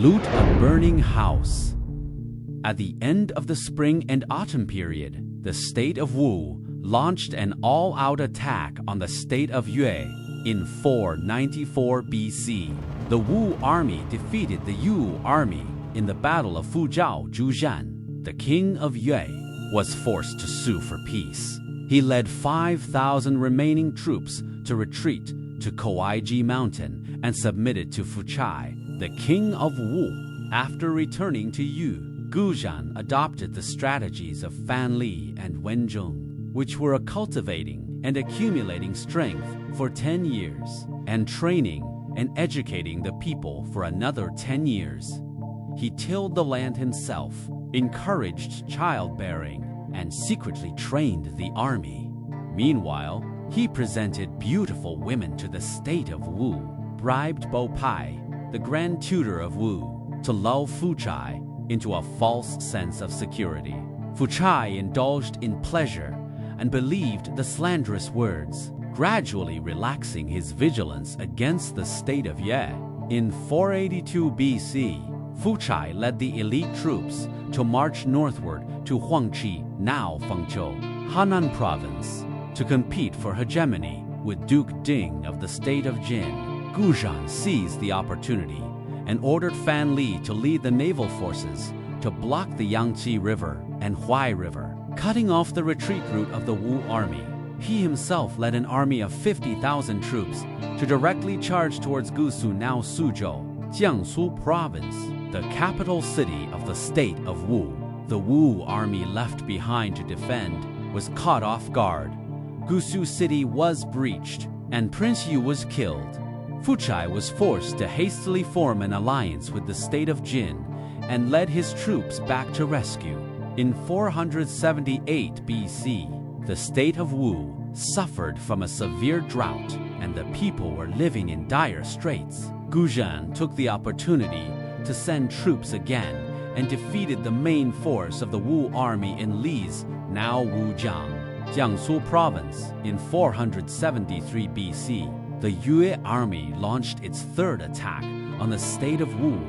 Loot a burning house. At the end of the spring and autumn period, the state of Wu launched an all-out attack on the state of Yue in 494 BC. The Wu army defeated the Yue army in the Battle of Fuzhou Zhujian. The king of Yue was forced to sue for peace. He led 5,000 remaining troops to retreat to Kouaiji Mountain and submitted to Fuchai, the king of Wu. After returning to Yue, Goujian adopted the strategies of Fan Li and Wenzhong, which were cultivating and accumulating strength for 10 years, and training and educating the people for another 10 years. He tilled the land himself, encouraged childbearing, and secretly trained the army. Meanwhile, he presented beautiful women to the state of Wu, bribed Bo Pai, the grand tutor of Wu, to lull Fuchai into a false sense of security. Fuchai indulged in pleasure and believed the slanderous words, gradually relaxing his vigilance against the state of Yue. In 482 BC, Fuchai led the elite troops to march northward to Huangqi, now Fengqiu, Henan province, to compete for hegemony with Duke Jin of the state of Jin. Goujian seized the opportunity and ordered Fan Li to lead the naval forces to block the Yangtze River and Huai River, cutting off the retreat route of the Wu army. He himself led an army of 50,000 troops to directly charge towards Gusu, now Suzhou, Jiangsu province, the capital city of the state of Wu. The Wu army left behind to defend was caught off guard. Gusu city was breached, and Prince Yu was killed. Fuchai was forced to hastily form an alliance with the state of Jin and led his troops back to rescue. In 478 BC, the state of Wu suffered from a severe drought and the people were living in dire straits. Goujian took the opportunity to send troops again and defeated the main force of the Wu army in Li's, now Wujiang, Jiangsu province, in 473 BC. The Yue army launched its third attack on the state of Wu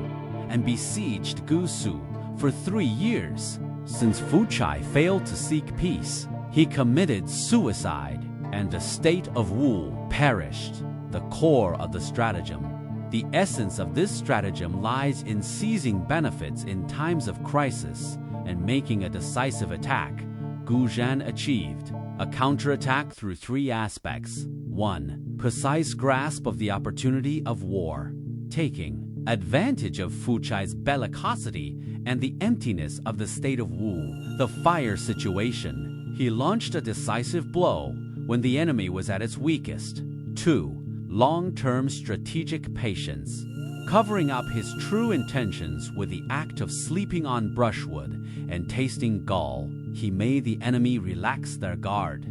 and besieged Gusu for 3 years. Since Fuchai failed to seek peace, he committed suicide, and the state of Wu perished. The core of the stratagem. The essence of this stratagem lies in seizing benefits in times of crisis and making a decisive attack. Goujian achieved a counterattack through 3 aspects. 1. Precise grasp of the opportunity of war. Taking advantage of Fuchai's bellicosity and the emptiness of the state of Wu, the fire situation, he launched a decisive blow when the enemy was at its weakest. 2. Long-term strategic patience. Covering up his true intentions with the act of sleeping on brushwood and tasting gall, he made the enemy relax their guard.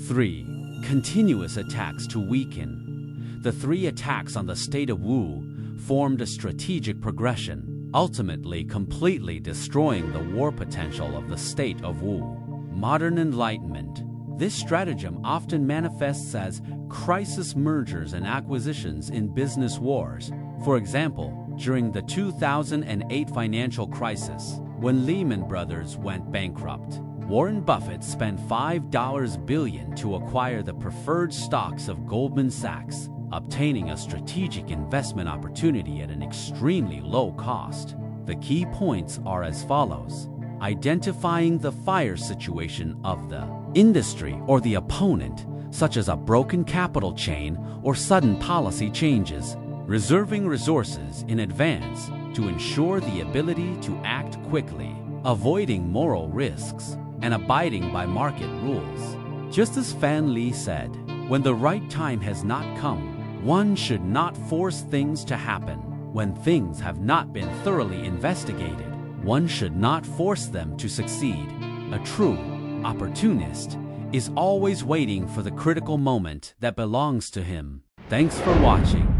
3. Continuous attacks to weaken. The 3 attacks on the state of Wu formed a strategic progression, ultimately completely destroying the war potential of the state of Wu. Modern Enlightenment. This stratagem often manifests as crisis mergers and acquisitions in business wars. For example, during the 2008 financial crisis, when Lehman Brothers went bankrupt, Warren Buffett spent $5 billion to acquire the preferred stocks of Goldman Sachs, obtaining a strategic investment opportunity at an extremely low cost. The key points are as follows. Identifying the fire situation of the industry or the opponent, such as a broken capital chain or sudden policy changes. Reserving resources in advance to ensure the ability to act quickly. Avoiding moral risks and abiding by market rules. Just as Fan Li said, when the right time has not come, one should not force things to happen. When things have not been thoroughly investigated, one should not force them to succeed. A true opportunist is always waiting for the critical moment that belongs to him. Thanks for watching.